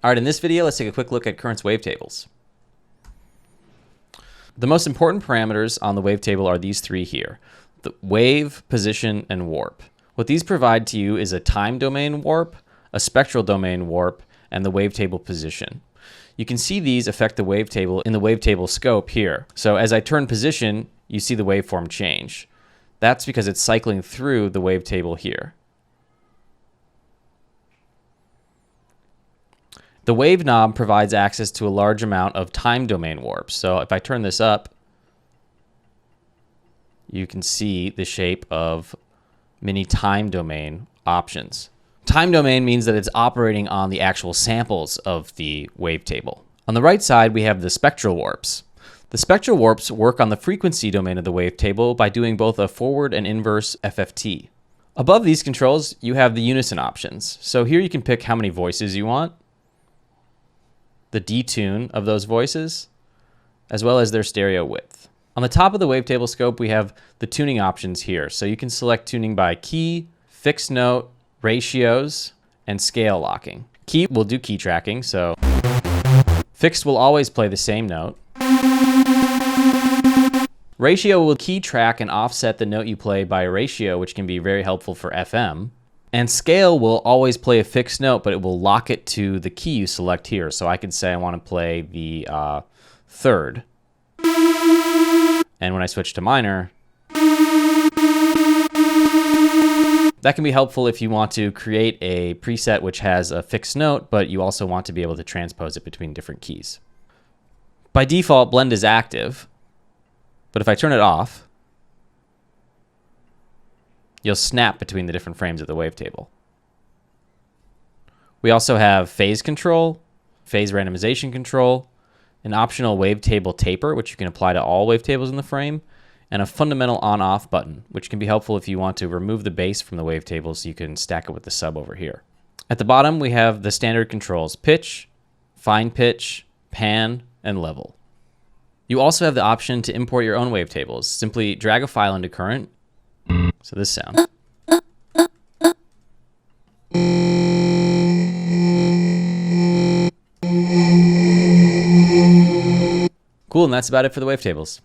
All right, in this video, let's take a quick look at Current's wavetables. The most important parameters on the wavetable are these three here: the wave, position, and warp. What these provide to you is a time domain warp, a spectral domain warp, and the wavetable position. You can see these affect the wavetable in the wavetable scope here. So as I turn position, you see the waveform change. That's because it's cycling through the wavetable here. The wave knob provides access to a large amount of time domain warps. So if I turn this up, you can see the shape of many time domain options. Time domain means that it's operating on the actual samples of the wavetable. On the right side, we have the spectral warps. The spectral warps work on the frequency domain of the wavetable by doing both a forward and inverse FFT. Above these controls, you have the Unison options. So here you can pick how many voices you want, the detune of those voices, as well as their stereo width. On the top of the wavetable scope, we have the tuning options here. So you can select tuning by key, fixed note, ratios, and scale locking. Key will do key tracking, so fixed will always play the same note. Ratio will key track and offset the note you play by a ratio, which can be very helpful for FM. And scale will always play a fixed note, but it will lock it to the key you select here. So I could say I want to play the third. And when I switch to minor, that can be helpful if you want to create a preset which has a fixed note, but you also want to be able to transpose it between different keys. By default, blend is active, but if I turn it off, you'll snap between the different frames of the wavetable. We also have phase control, phase randomization control, an optional wavetable taper, which you can apply to all wavetables in the frame, and a fundamental on-off button, which can be helpful if you want to remove the bass from the wavetable so you can stack it with the sub over here. At the bottom, we have the standard controls: pitch, fine pitch, pan, and level. You also have the option to import your own wavetables. Simply drag a file into Current. So this sound. Cool, and that's about it for the wavetables.